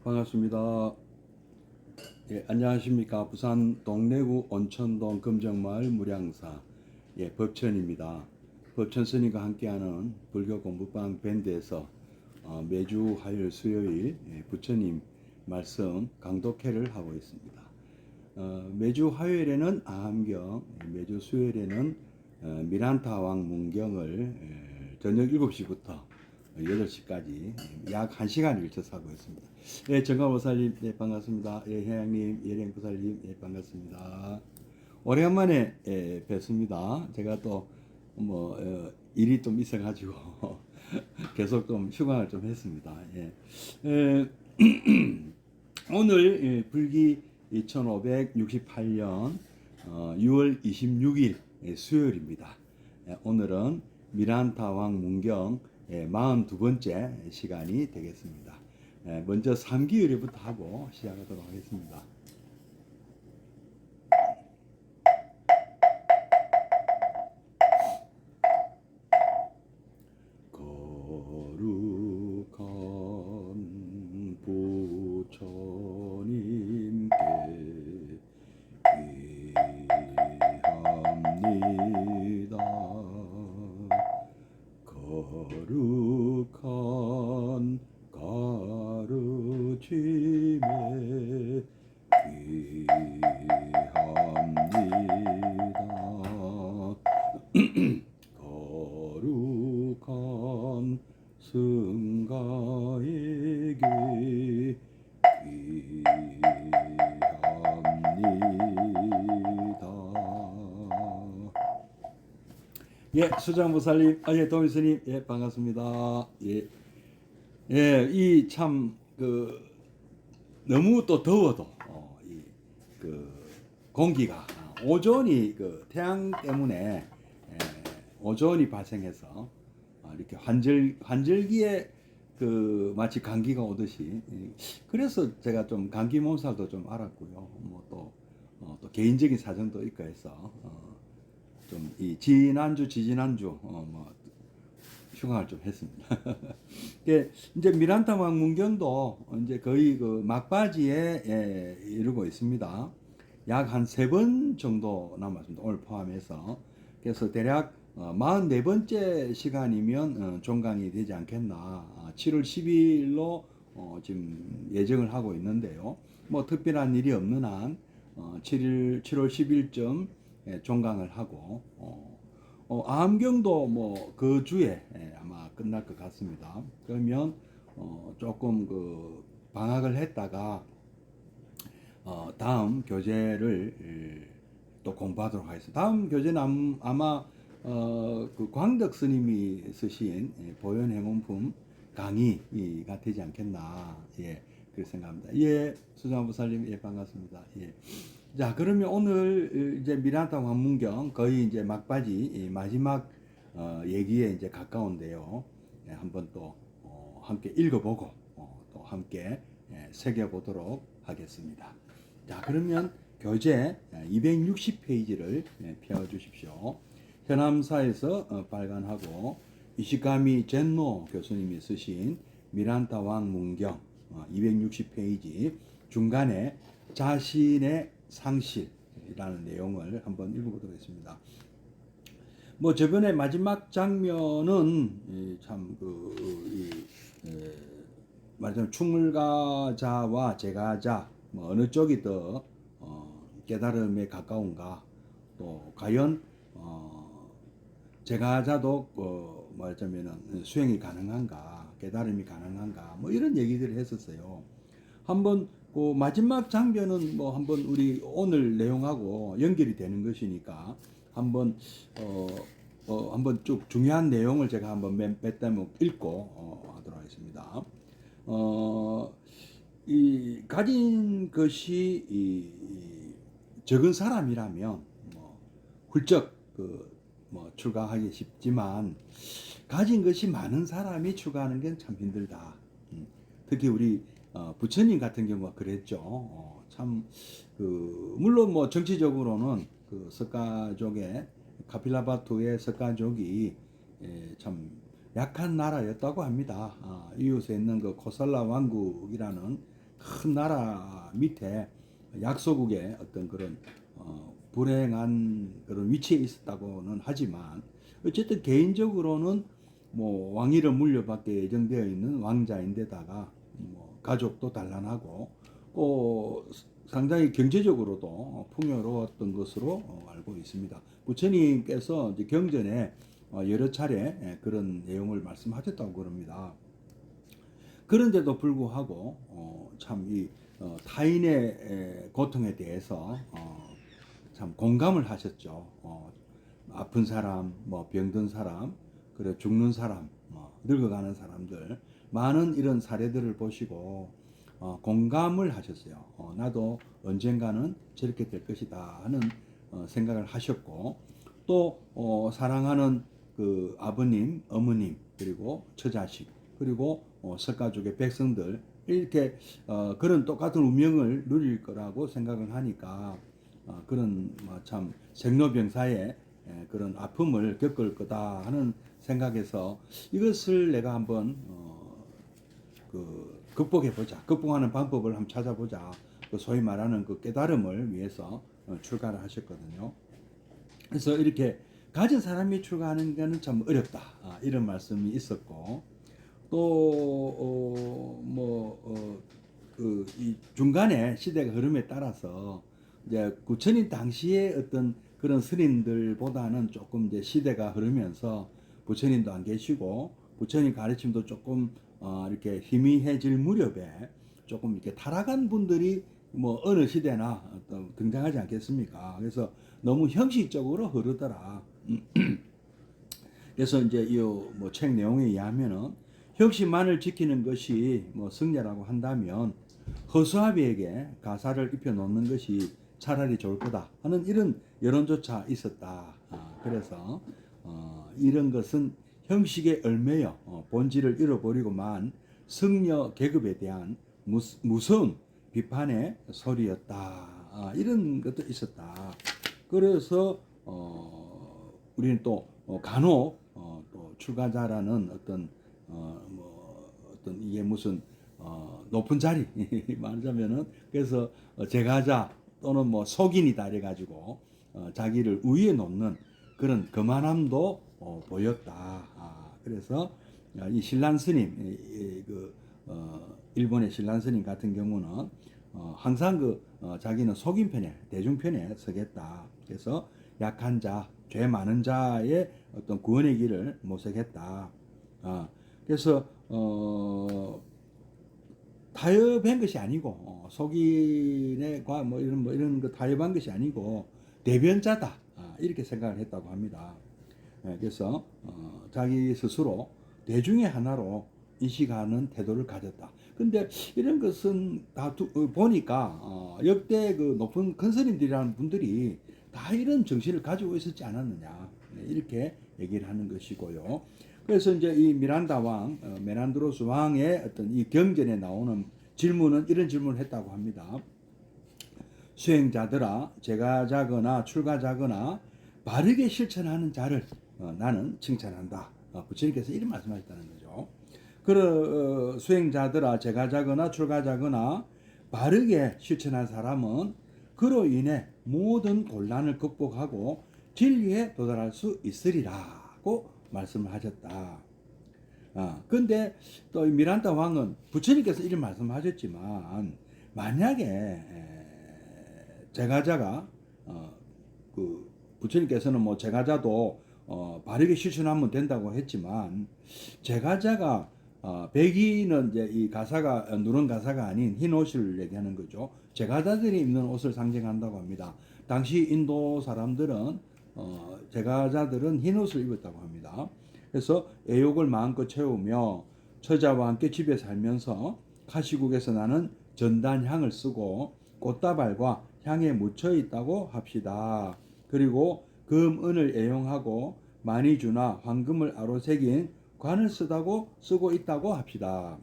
반갑습니다. 예, 안녕하십니까. 부산 동래구 온천동 금정마을 무량사 법천입니다. 법천 스님과 함께하는 불교 공부방 밴드에서 매주 화요일 수요일 부처님 말씀 강독회를 하고 있습니다. 매주 화요일에는 아함경, 매주 수요일에는 미란타왕 문경을 저녁 7시부터 8시까지 약 1시간을 일쳐서 하고 있습니다. 예, 정가보살님, 예, 반갑습니다. 예, 회장님, 예령보살님, 예, 반갑습니다. 오래간만에 뵙습니다. 제가 또 일이 좀 있어가지고 계속 좀 휴강을 좀 했습니다. 예. 에, 오늘 불기 2568년 6월 26일 수요일입니다. 오늘은 미란타왕 문경 42번째 시간이 되겠습니다. 먼저 삼기의례부터 하고 시작하도록 하겠습니다. 거룩한 부처님께 귀합니다. 거룩한 가르침에 귀합니다. 거룩한 승가에게 귀합니다. 예, 수장보살님, 예, 도미스님, 예, 반갑습니다. 예, 예, 이 참, 너무 또 더워도, 공기가, 오존이, 태양 때문에, 오존이 발생해서, 이렇게 환절기에 마치 감기가 오듯이, 그래서 제가 좀 감기 몸살도 좀 알았고요. 또 개인적인 사정도 있고 해서, 좀 이 지지난주 휴강을 좀 했습니다. 이제 미란타왕 문경도 이제 거의 막바지에 이르고 있습니다. 약 한 3번 정도 남았습니다. 오늘 포함해서. 그래서 대략 44번째 시간이면 종강이 되지 않겠나. 7월 12일로 지금 예정을 하고 있는데요. 뭐 특별한 일이 없는 한 7월 10일쯤 종강을 하고 암경도 뭐 그 주에 아마 끝날 것 같습니다. 그러면 조금 방학을 했다가 다음 교재를 또 공부하도록 하겠습니다. 다음 교재는 아마 광덕 스님이 쓰신 보현행원품 강의가 되지 않겠나, 예, 그렇게 생각합니다. 예, 수장부살님, 예, 반갑습니다. 예. 자, 그러면 오늘 이제 미란타 관문경 거의 이제 막바지 마지막 얘기에 이제 가까운데요. 예, 한번 또 함께 읽어보고 또 함께 새겨보도록 하겠습니다. 자, 그러면 교재 260페이지를 펴주십시오. 현암사에서 발간하고 이시가미 젠노 교수님이 쓰신 미란타 왕 문경 260페이지 중간에 자신의 상실이라는 내용을 한번 읽어보도록 하겠습니다. 뭐 저번에 마지막 장면은 참 말하자면 충물가자와 제가자 뭐 어느 쪽이 더 깨달음에 가까운가, 또 과연 제가자도 말하자면은 수행이 가능한가, 깨달음이 가능한가, 뭐 이런 얘기들을 했었어요. 한번 마지막 장면은 뭐 한번 우리 오늘 내용하고 연결이 되는 것이니까 한번 한번 쭉 중요한 내용을 제가 한번 몇 대목 읽고 하도록 하겠습니다. 이 가진 것이 적은 사람이라면 뭐 훌쩍 뭐 출가하기 쉽지만 가진 것이 많은 사람이 출가하는 게 참 힘들다. 특히 우리 부처님 같은 경우가 그랬죠. 참 물론 뭐 정치적으로는 석가족의 카필라바투의 석가족이 참 약한 나라였다고 합니다. 이웃에 있는 코살라 왕국이라는 큰 나라 밑에 약소국의 어떤 그런 불행한 그런 위치에 있었다고는 하지만 어쨌든 개인적으로는 뭐 왕위를 물려받게 예정되어 있는 왕자인데다가 뭐 가족도 단란하고 또 상당히 경제적으로도 풍요로웠던 것으로 알고 있습니다. 부처님께서 이제 경전에 여러 차례 그런 내용을 말씀하셨다고 그럽니다. 그런데도 불구하고 참이 타인의 고통에 대해서 참 공감을 하셨죠. 아픈 사람, 뭐 병든 사람, 그래 죽는 사람, 늙어가는 사람들 많은 이런 사례들을 보시고 공감을 하셨어요. 나도 언젠가는 저렇게 될 것이다 하는 생각을 하셨고 또 사랑하는 그 아버님, 어머님 그리고 처자식 그리고 석가족의 백성들 이렇게 그런 똑같은 운명을 누릴 거라고 생각을 하니까 그런 참 생로병사의 그런 아픔을 겪을 거다 하는 생각에서 이것을 내가 한번 그 극복해 보자, 극복하는 방법을 한번 찾아보자. 그 소위 말하는 그 깨달음을 위해서 출가를 하셨거든요. 그래서 이렇게 가진 사람이 출가하는 것은 참 어렵다. 이런 말씀이 있었고 또 그 이 중간에 시대가 흐름에 따라서 이제 부처님 당시에 어떤 그런 스님들보다는 조금 이제 시대가 흐르면서 부처님도 안 계시고 부처님 가르침도 조금 이렇게 희미해질 무렵에 조금 이렇게 타락한 분들이 뭐 어느 시대나 어떤 등장하지 않겠습니까? 그래서 너무 형식적으로 흐르더라. 그래서 이제 이 뭐 책 내용에 의하면은 형식만을 지키는 것이 뭐 승려라고 한다면 허수아비에게 가사를 입혀 놓는 것이 차라리 좋을 거다 하는 이런 여론조차 있었다. 그래서 이런 것은 형식에 얽매여 본질을 잃어버리고만 승려 계급에 대한 무서운 비판의 소리였다. 이런 것도 있었다. 그래서 우리는 또 간혹 또 출가자라는 어떤 어떤 이게 무슨 높은 자리 말하자면은 그래서 제가자 또는 뭐 속인이다 이래가지고 자기를 우위에 놓는 그런 거만함도 보였다. 그래서 이 신란 스님, 그 일본의 신란 스님 같은 경우는 항상 그 자기는 속인 편에 대중 편에 서겠다. 그래서 약한 자, 죄 많은 자의 어떤 구원의 길을 모색했다. 그래서 타협한 것이 아니고 속인의 뭐 이런 거 타협한 것이 아니고 대변자다. 이렇게 생각을 했다고 합니다. 그래서 자기 스스로 대중의 하나로 인식하는 태도를 가졌다. 근데 이런 것은 다 보니까 역대 그 높은 큰스님들이라는 분들이 다 이런 정신을 가지고 있었지 않았느냐 이렇게 얘기를 하는 것이고요. 그래서 이제 이 미란다 왕, 메난드로스 왕의 어떤 이 경전에 나오는 질문은 이런 질문을 했다고 합니다. 수행자들아, 제가자거나 출가자거나 바르게 실천하는 자를 나는 칭찬한다. 부처님께서 이런 말씀하셨다는 거죠. 그 수행자들아, 제가자거나 출가자거나 바르게 실천한 사람은 그로 인해 모든 곤란을 극복하고 진리에 도달할 수 있으리라고 말씀을 하셨다. 근데 또 미란다 왕은 부처님께서 이런 말씀하셨지만 만약에 제가자가 그 부처님께서는 뭐 제가자도 바르게 실천하면 된다고 했지만 제가자가 백이는 이제 이 가사가 누런 가사가 아닌 흰 옷을 얘기하는 거죠. 제가자들이 입는 옷을 상징한다고 합니다. 당시 인도 사람들은 제가자들은 흰 옷을 입었다고 합니다. 그래서 애욕을 마음껏 채우며 처자와 함께 집에 살면서 가시국에서 나는 전단향을 쓰고 꽃다발과 향에 묻혀 있다고 합시다. 그리고 금, 은을 애용하고 마니주나 황금을 아로새긴 관을 쓰고 있다고 합시다.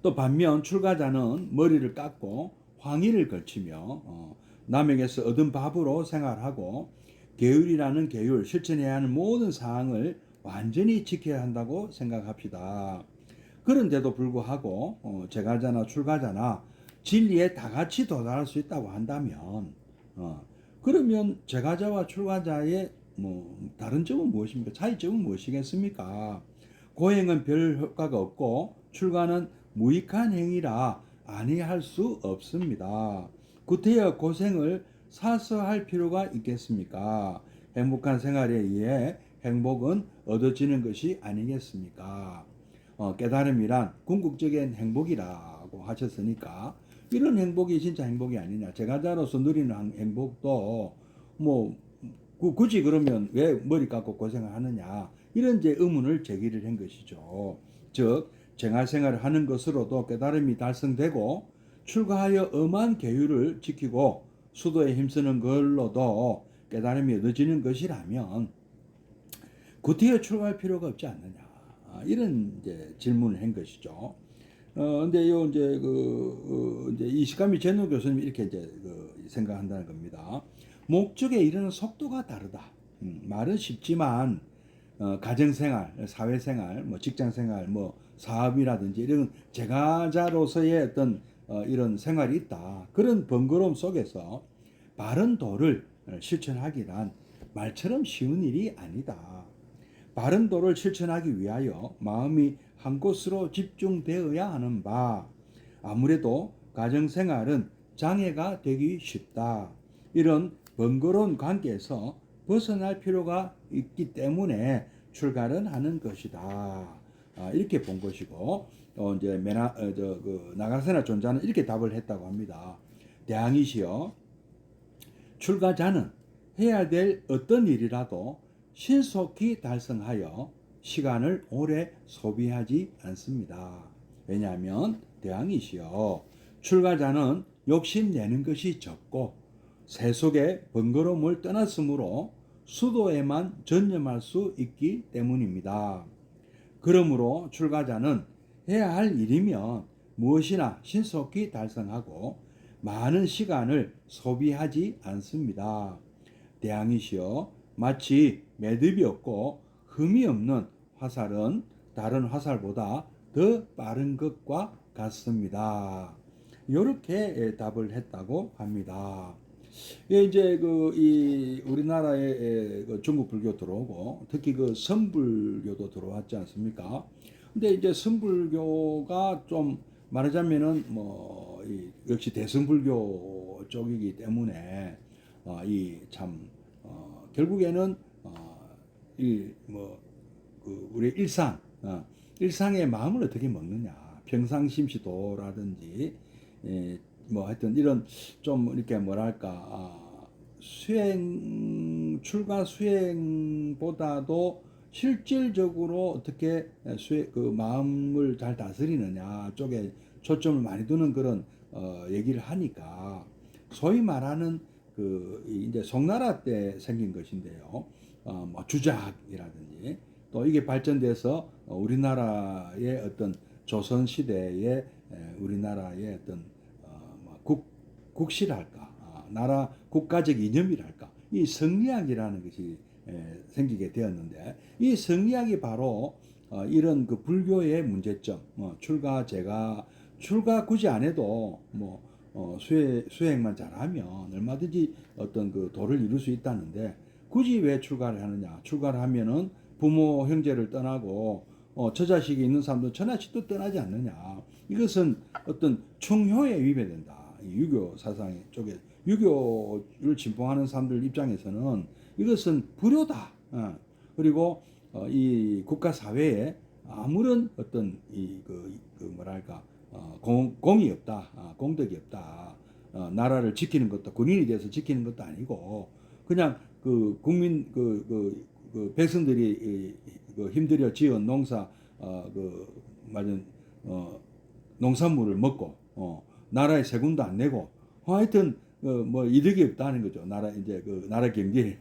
또 반면 출가자는 머리를 깎고 황의를 걸치며 남에게서 얻은 밥으로 생활하고 계율이라는 계율, 실천해야 하는 모든 사항을 완전히 지켜야 한다고 생각합시다. 그런데도 불구하고 제가자나 출가자나 진리에 다 같이 도달할 수 있다고 한다면 그러면 제가자와 출가자의 뭐 다른 점은 무엇입니까? 차이점은 무엇이겠습니까? 고행은 별 효과가 없고 출가는 무익한 행위라 아니할 수 없습니다. 구태여 고생을 사서 할 필요가 있겠습니까? 행복한 생활에 의해 행복은 얻어지는 것이 아니겠습니까? 깨달음이란 궁극적인 행복이라고 하셨으니까 이런 행복이 진짜 행복이 아니냐. 제가자로서 누리는 행복도 뭐 굳이 그러면 왜 머리 깎고 고생을 하느냐. 이런 이제 의문을 제기를 한 것이죠. 즉 생활생활을 하는 것으로도 깨달음이 달성되고 출가하여 엄한 계율을 지키고 수도에 힘쓰는 걸로도 깨달음이 얻어지는 것이라면 구태여 출가할 필요가 없지 않느냐. 이런 이제 질문을 한 것이죠. 근데 요 이제 이제 이시카미 제노 교수님이 이렇게 이제 생각한다는 겁니다. 목적에 이르는 속도가 다르다. 말은 쉽지만 가정생활, 사회생활, 뭐 직장생활, 뭐 사업이라든지 이런 제가자로서의 어떤 이런 생활이 있다. 그런 번거로움 속에서 바른 도를 실천하기란 말처럼 쉬운 일이 아니다. 바른 도를 실천하기 위하여 마음이 한 곳으로 집중되어야 하는 바, 아무래도 가정생활은 장애가 되기 쉽다. 이런 번거로운 관계에서 벗어날 필요가 있기 때문에 출가를 하는 것이다. 이렇게 본 것이고, 이제 나가세나 존자는 이렇게 답을 했다고 합니다. 대항이시여, 출가자는 해야 될 어떤 일이라도 신속히 달성하여 시간을 오래 소비하지 않습니다. 왜냐하면 대항이시여, 출가자는 욕심내는 것이 적고 세속의 번거로움을 떠났으므로 수도에만 전념할 수 있기 때문입니다. 그러므로 출가자는 해야 할 일이면 무엇이나 신속히 달성하고 많은 시간을 소비하지 않습니다. 대항이시여, 마치 매듭이 없고 흠이 없는 화살은 다른 화살보다 더 빠른 것과 같습니다. 이렇게 답을 했다고 합니다. 이제 이 우리나라에 중국 불교 들어오고 특히 선불교도 들어왔지 않습니까? 근데 이제 선불교가 좀 말하자면은 역시 대승불교 쪽이기 때문에 이 참 결국에는 우리 일상의 마음을 어떻게 먹느냐, 평상심시도라든지 하여튼 이런 좀 이렇게 뭐랄까 출가 수행보다도 실질적으로 어떻게 마음을 잘 다스리느냐 쪽에 초점을 많이 두는 그런 얘기를 하니까 소위 말하는 이제 송나라 때 생긴 것인데요. 주작이라든지 또 이게 발전돼서 우리나라의 어떤 조선 시대의 우리나라의 어떤 국시랄까, 나라 국가적 이념이랄까, 이 성리학이라는 것이 생기게 되었는데 이 성리학이 바로 이런 불교의 문제점, 출가 굳이 안 해도 수행만 잘하면 얼마든지 어떤 도를 이룰 수 있다는데 굳이 왜 출가를 하느냐? 출가를 하면은 부모 형제를 떠나고 처자식이 있는 사람도 처자식도 떠나지 않느냐? 이것은 어떤 충효에 위배된다. 유교 사상 쪽에 유교를 진봉하는 사람들 입장에서는 이것은 불효다. 그리고 이 국가 사회에 아무런 어떤 뭐랄까 공이 없다, 공덕이 없다. 나라를 지키는 것도 군인이 돼서 지키는 것도 아니고 그냥 국민 백성들이 힘들여 지은 농사 맞은 농산물을 먹고 나라에 세금도 안 내고 하여튼 이득이 없다는 거죠. 나라 경제에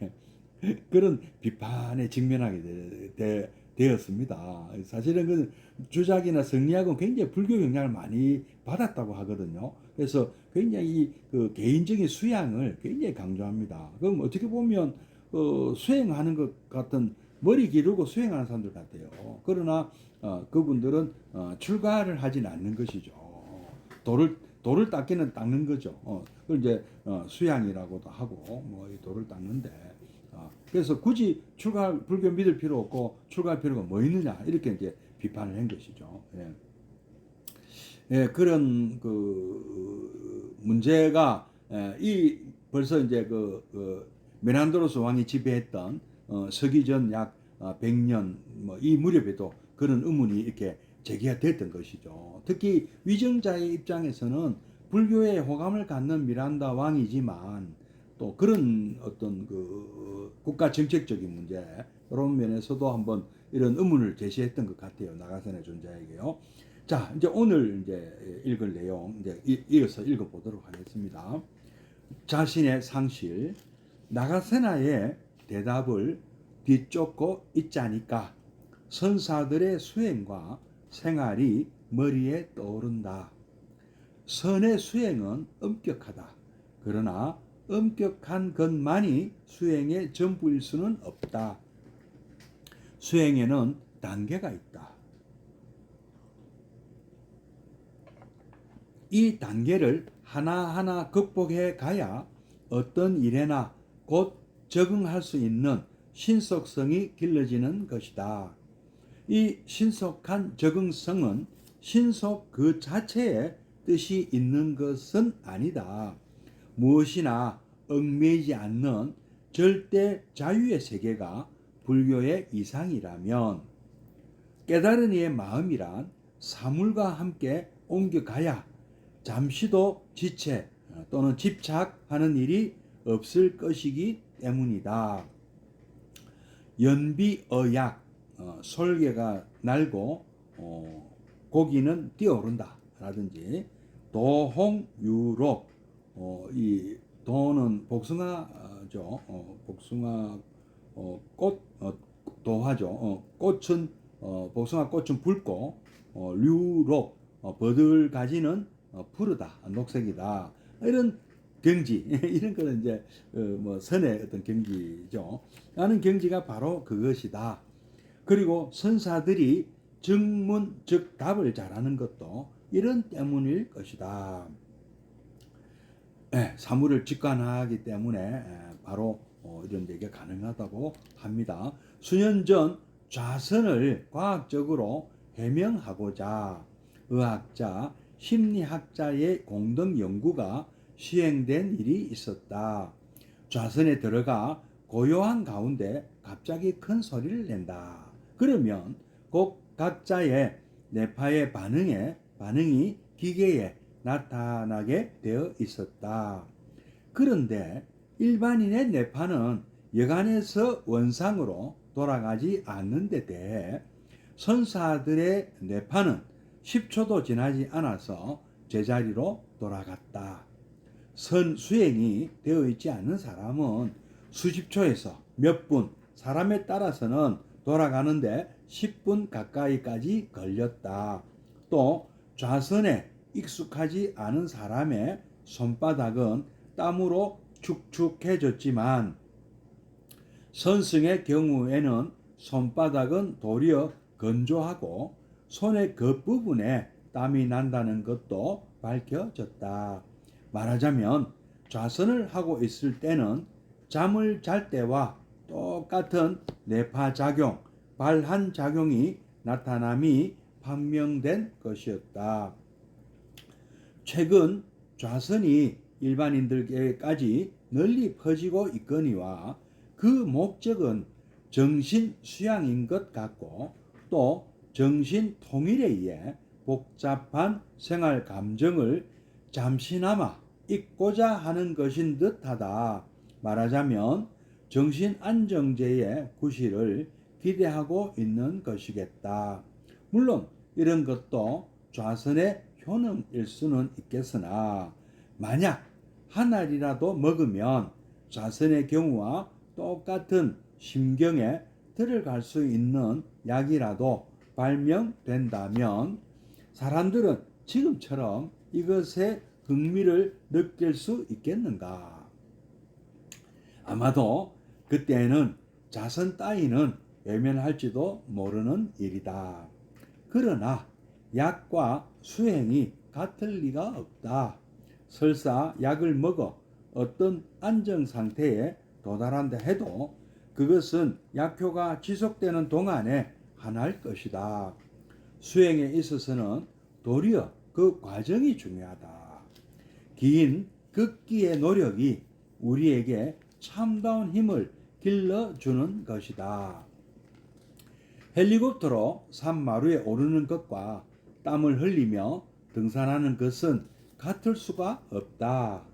그런 비판에 직면하게 되었습니다. 사실은 주작이나 성리학은 굉장히 불교 영향을 많이 받았다고 하거든요. 그래서 굉장히 개인적인 수양을 굉장히 강조합니다. 그럼 어떻게 보면 수행하는 것 같은 머리 기르고 수행하는 사람들 같아요. 그러나 그분들은 출가를 하진 않는 것이죠. 돌을 닦는 거죠. 그걸 이제 수양이라고도 하고 뭐 이 돌을 닦는데 그래서 굳이 불교 믿을 필요 없고 출가할 필요가 뭐 있느냐 이렇게 이제 비판을 한 것이죠. 예. 예, 그런 그 문제가 이 벌써 이제 메난드로스 왕이 지배했던 서기전 약 100년 뭐 이 무렵에도 그런 의문이 이렇게 제기가 됐던 것이죠. 특히 위정자의 입장에서는 불교에 호감을 갖는 미란다 왕이지만 또 그런 어떤 그 국가 정책적인 문제 그런 면에서도 한번 이런 의문을 제시했던 것 같아요. 나가사네 존자에게요. 자, 이제 오늘 이제 읽을 내용 이제 이어서 읽어보도록 하겠습니다. 자신의 상실 나가세나의 대답을 뒤쫓고 있자니까 선사들의 수행과 생활이 머리에 떠오른다. 선의 수행은 엄격하다. 그러나 엄격한 것만이 수행의 전부일 수는 없다. 수행에는 단계가 있다. 이 단계를 하나하나 극복해 가야 어떤 일에나 곧 적응할 수 있는 신속성이 길러지는 것이다. 이 신속한 적응성은 신속 그 자체에 뜻이 있는 것은 아니다. 무엇이나 얽매이지 않는 절대 자유의 세계가 불교의 이상이라면 깨달은 이의 마음이란 사물과 함께 옮겨가야 잠시도 지체 또는 집착하는 일이 없을 것이기 때문이다. 연비어약 솔개가 날고 고기는 뛰어오른다 라든지 도홍유록 이 도는 복숭아죠. 복숭아 꽃 도화죠. 꽃은 복숭아 꽃은 붉고 류록 버들가지는 푸르다 녹색이다 이런 경지 이런 거는 이제 뭐 선의 어떤 경지죠. 라는 경지가 바로 그것이다. 그리고 선사들이 증문 즉 답을 잘하는 것도 이런 때문일 것이다. 사물을 직관하기 때문에 바로 이런 얘기가 가능하다고 합니다. 수년 전 좌선을 과학적으로 해명하고자 의학자, 심리학자의 공동 연구가 시행된 일이 있었다. 좌선에 들어가 고요한 가운데 갑자기 큰 소리를 낸다. 그러면 곧 각자의 뇌파의 반응이 기계에 나타나게 되어 있었다. 그런데 일반인의 뇌파는 여간에서 원상으로 돌아가지 않는 데 대해 선사들의 뇌파는 10초도 지나지 않아서 제자리로 돌아갔다. 선수행이 되어 있지 않은 사람은 수십 초에서 몇 분, 사람에 따라서는 돌아가는데 10분 가까이까지 걸렸다. 또 좌선에 익숙하지 않은 사람의 손바닥은 땀으로 축축해졌지만 선승의 경우에는 손바닥은 도리어 건조하고 손의 겉부분에 땀이 난다는 것도 밝혀졌다. 말하자면 좌선을 하고 있을 때는 잠을 잘 때와 똑같은 뇌파작용, 발한작용이 나타남이 판명된 것이었다. 최근 좌선이 일반인들에게까지 널리 퍼지고 있거니와 그 목적은 정신 수양인 것 같고 또 정신 통일에 의해 복잡한 생활 감정을 잠시나마 잊고자 하는 것인 듯하다. 말하자면 정신 안정제의 구실을 기대하고 있는 것이겠다. 물론 이런 것도 좌선의 효능일 수는 있겠으나 만약 한 알이라도 먹으면 좌선의 경우와 똑같은 심경에 들어갈 수 있는 약이라도 발명된다면 사람들은 지금처럼 이것에 흥미를 느낄 수 있겠는가? 아마도 그때는 자선 따위는 외면할지도 모르는 일이다. 그러나 약과 수행이 같을 리가 없다. 설사 약을 먹어 어떤 안정 상태에 도달한다 해도 그것은 약효가 지속되는 동안에 한할 것이다. 수행에 있어서는 도리어 그 과정이 중요하다. 긴 극기의 노력이 우리에게 참다운 힘을 길러주는 것이다. 헬리콥터로 산마루에 오르는 것과 땀을 흘리며 등산하는 것은 같을 수가 없다.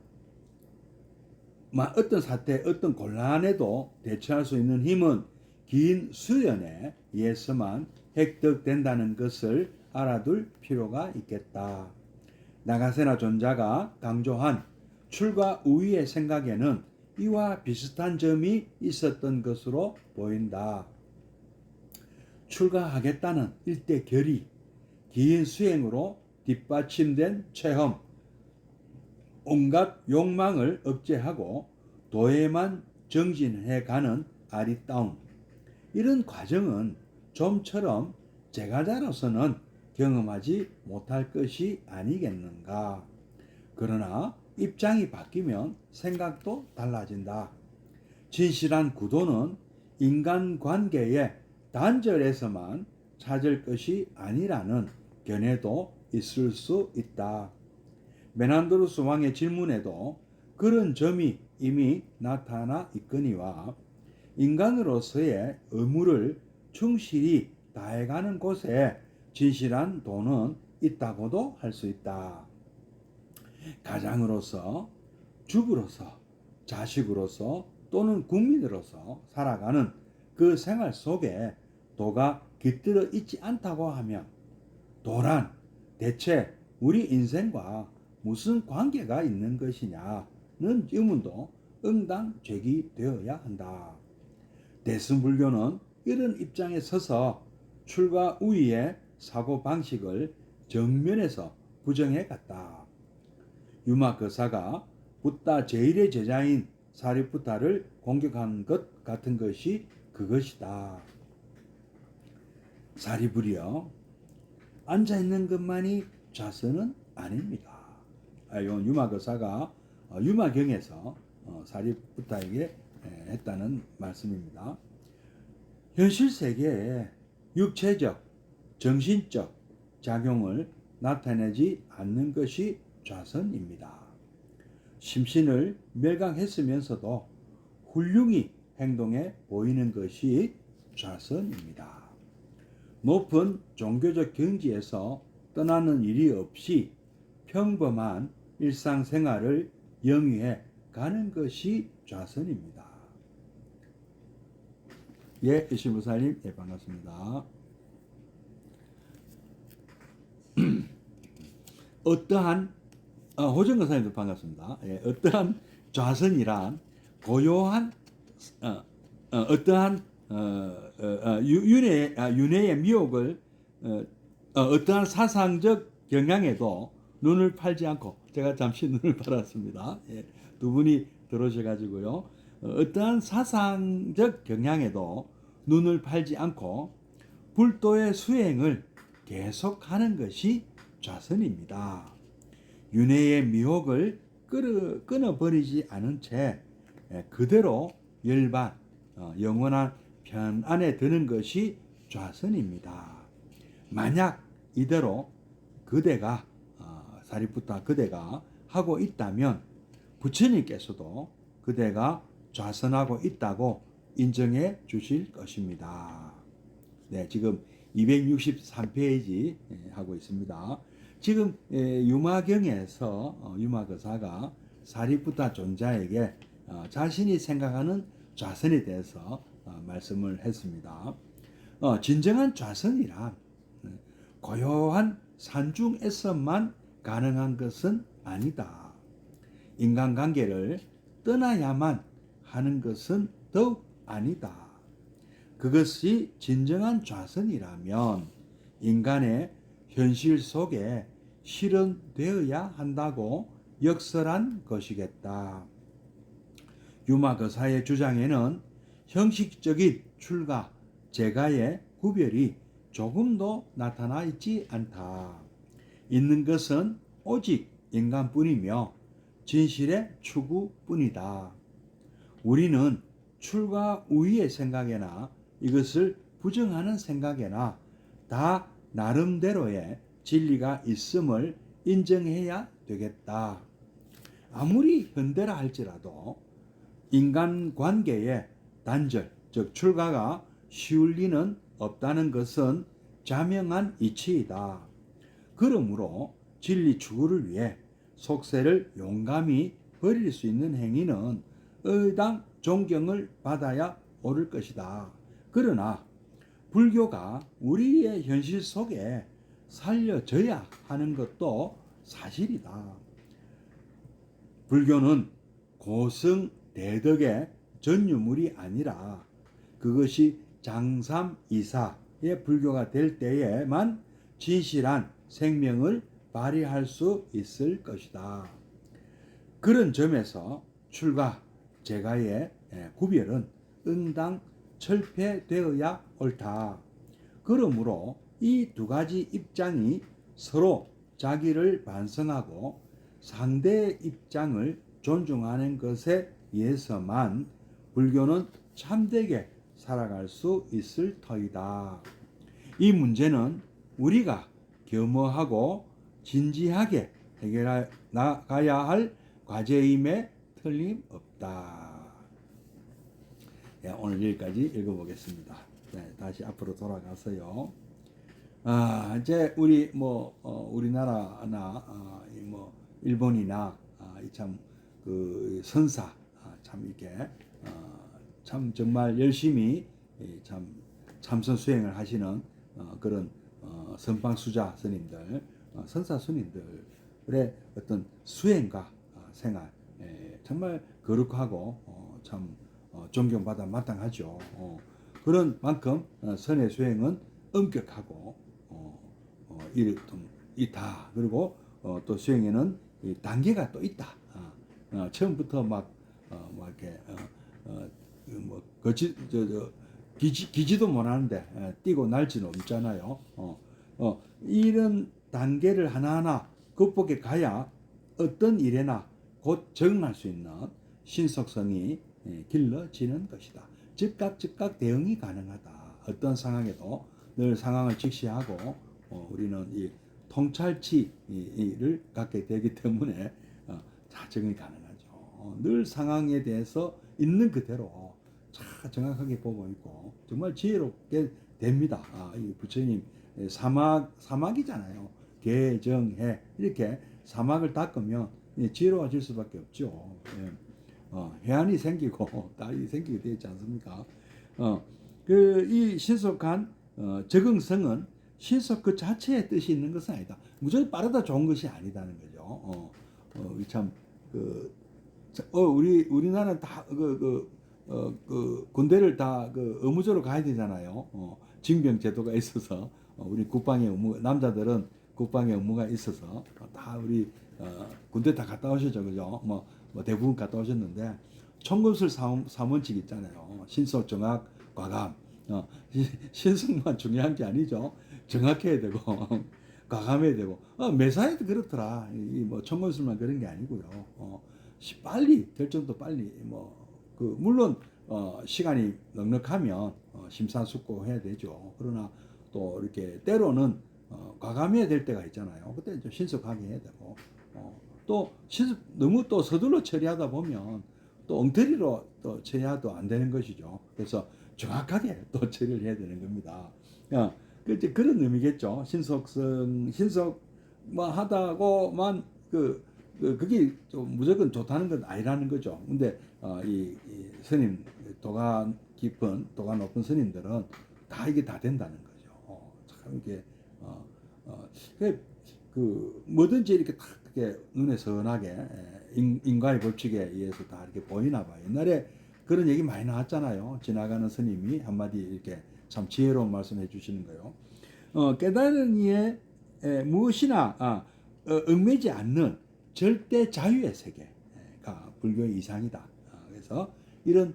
어떤 사태, 어떤 곤란에도 대처할 수 있는 힘은 긴 수련에 의해서만 획득된다는 것을 알아둘 필요가 있겠다. 나가세나 존자가 강조한 출과 우위의 생각에는 이와 비슷한 점이 있었던 것으로 보인다. 출가하겠다는 일대 결의, 긴 수행으로 뒷받침된 체험, 온갖 욕망을 억제하고 도에만 정진해가는 아리따움, 이런 과정은 좀처럼 제가자로서는 경험하지 못할 것이 아니겠는가. 그러나 입장이 바뀌면 생각도 달라진다. 진실한 구도는 인간관계의 단절에서만 찾을 것이 아니라는 견해도 있을 수 있다. 메난드로스 왕의 질문에도 그런 점이 이미 나타나 있거니와 인간으로서의 의무를 충실히 다해가는 곳에 진실한 도는 있다고도 할 수 있다. 가장으로서, 주부로서, 자식으로서 또는 국민으로서 살아가는 그 생활 속에 도가 깃들어 있지 않다고 하면 도란 대체 우리 인생과 무슨 관계가 있는 것이냐는 의문도 응당 제기되어야 한다. 대승불교는 이런 입장에 서서 출과 우위의 사고방식을 정면에서 부정해 갔다. 유마 거사가 붓다 제1의 제자인 사리푸타를 공격한 것 같은 것이 그것이다. 사리불이여, 앉아있는 것만이 좌선은 아닙니다. 이건 유마 거사가 유마경에서 사리푸타에게 했다는 말씀입니다. 현실 세계에 육체적, 정신적 작용을 나타내지 않는 것이 좌선입니다. 심신을 멸각했으면서도 훌륭히 행동해 보이는 것이 좌선입니다. 높은 종교적 경지에서 떠나는 일이 없이 평범한 일상생활을 영위해 가는 것이 좌선입니다. 예, 이실무사님, 예, 반갑습니다. 어떠한 호정거사님도 반갑습니다. 예, 어떠한 좌선이란 고요한 어떠한 윤회의 미혹을 어떠한 사상적 경향에도 눈을 팔지 않고, 제가 잠시 눈을 팔았습니다. 예, 두 분이 들어오셔가지고요. 어떠한 사상적 경향에도 눈을 팔지 않고 불도의 수행을 계속하는 것이 좌선입니다. 윤회의 미혹을 끊어버리지 않은 채 그대로 열반, 영원한 편안에 드는 것이 좌선입니다. 만약 이대로 그대가 사리푸타 그대가 하고 있다면 부처님께서도 그대가 좌선하고 있다고 인정해 주실 것입니다. 네, 지금 263페이지 하고 있습니다. 지금 유마경에서 유마거사가 사리푸타 존자에게 자신이 생각하는 좌선에 대해서 말씀을 했습니다. 진정한 좌선이란 고요한 산중에서만 가능한 것은 아니다. 인간관계를 떠나야만 하는 것은 더욱 아니다. 그것이 진정한 좌선이라면 인간의 현실 속에 실현되어야 한다고 역설한 것이겠다. 유마거사의 주장에는 형식적인 출가, 제가의 구별이 조금도 나타나 있지 않다. 있는 것은 오직 인간뿐이며 진실의 추구뿐이다. 우리는 출과 우위의 생각에나 이것을 부정하는 생각에나 다 나름대로의 진리가 있음을 인정해야 되겠다. 아무리 현대라 할지라도 인간관계의 단절, 즉 출가가 쉬울 리는 없다는 것은 자명한 이치이다. 그러므로 진리 추구를 위해 속세를 용감히 버릴 수 있는 행위는 의당 존경을 받아야 옳을 것이다. 그러나 불교가 우리의 현실 속에 살려져야 하는 것도 사실이다. 불교는 고승대덕의 전유물이 아니라 그것이 장삼이사의 불교가 될 때에만 진실한 생명을 발휘할 수 있을 것이다. 그런 점에서 출가, 제가의 구별은 응당 철폐되어야 옳다. 그러므로 이 두 가지 입장이 서로 자기를 반성하고 상대의 입장을 존중하는 것에 의해서만 불교는 참되게 살아갈 수 있을 터이다. 이 문제는 우리가 겸허하고 진지하게 해결해 나가야 할 과제임에 틀림없다. 네, 오늘 여기까지 읽어보겠습니다. 네, 다시 앞으로 돌아가서요. 이제 우리 우리나라나 일본이나 참 그 선사 참 이렇게 참 정말 열심히 참 참선 수행을 하시는 그런 선방수자 스님들, 선사 스님들의 어떤 수행과 생활 정말 거룩하고 참 존경받아 마땅하죠. 그런 만큼 선의 수행은 엄격하고 있다. 그리고 또 수행에는 단계가 또 있다. 처음부터 이렇게 기지도 못하는데 뛰고 날지는 없잖아요. 이런 단계를 하나하나 극복해 가야 어떤 일에나 곧 적응할 수 있는 신속성이 길러지는 것이다. 즉각 대응이 가능하다. 어떤 상황에도 늘 상황을 직시하고 우리는 이 통찰치를 갖게 되기 때문에 다 적응이 가능하죠. 늘 상황에 대해서 있는 그대로 정확하게 보고 있고 정말 지혜롭게 됩니다. 이 부처님 사막이잖아요. 개정해 이렇게 사막을 닦으면 지혜로워질 수밖에 없죠. 해안이 생기고 딸이 생기게 되지 않습니까? 이 신속한 적응성은 신속 그 자체의 뜻이 있는 것은 아니다. 무조건 빠르다 좋은 것이 아니다는 거죠. 우리나라는 다 군대를 다 의무적으로 가야 되잖아요. 징병 제도가 있어서 우리 국방의 의무, 남자들은 국방의 의무가 있어서 다 우리 군대 다 갔다 오셨죠, 그죠? 대부분 갔다 오셨는데 총검술 사원칙 있잖아요. 신속, 정확, 과감. 신속만 중요한 게 아니죠. 정확해야 되고 과감해야 되고 매사에도 그렇더라. 총검술만 그런 게 아니고요. 빨리 결정도 빨리 물론 시간이 넉넉하면 심사숙고해야 되죠. 그러나 또 이렇게 때로는 과감해야 될 때가 있잖아요. 그때 좀 신속하게 해야 되고 또 너무 또 서둘러 처리하다 보면 또 엉터리로 또 처리해도 안 되는 것이죠. 그래서 정확하게 또 처리를 해야 되는 겁니다. 그런 의미겠죠. 신속 하다고만 그게 좀 무조건 좋다는 건 아니라는 거죠. 근데 이 스님 도가 깊은 도가 높은 스님들은 다 이게 다 된다는 거죠. 참 이게 뭐든지 이렇게 딱 이렇게 눈에 선하게 인과의 법칙에 의해서 다 이렇게 보이나 봐요. 옛날에 그런 얘기 많이 나왔잖아요. 지나가는 스님이 한마디 이렇게 참 지혜로운 말씀해 주시는 거요. 깨달은 이에 무엇이나 얽매지 않는 절대 자유의 세계가 불교의 이상이다. 그래서 이런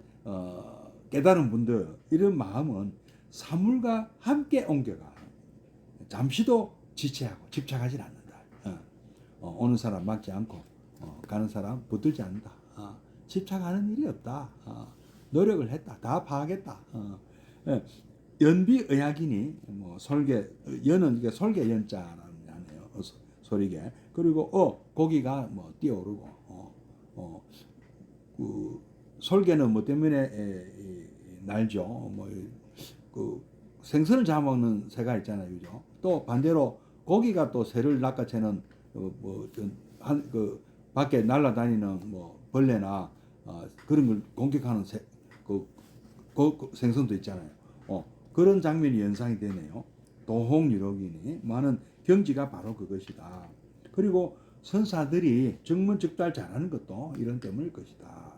깨달은 분들 이런 마음은 사물과 함께 옮겨가. 잠시도 지체하고 집착하지 않는다. 오는 사람 막지 않고 가는 사람 붙들지 않는다. 집착하는 일이 없다. 노력을 했다. 다 파하겠다. 연비의학이니 뭐 솔개 연은 이게 솔개 연자라는 하네요. 소리게. 그리고 고기가 뭐 뛰어오르고 그 솔개는 뭐 때문에 날죠. 뭐 그 생선을 잡아먹는 새가 있잖아요, 그죠? 또 반대로 고기가 또 새를 낚아채는 그 밖에 날아다니는 뭐 벌레나 그런 걸 공격하는 그 생선도 있잖아요. 그런 장면이 연상이 되네요. 도홍유록이니 많은 경지가 바로 그것이다. 그리고 선사들이 정문즉달 잘하는 것도 이런 때문일 것이다.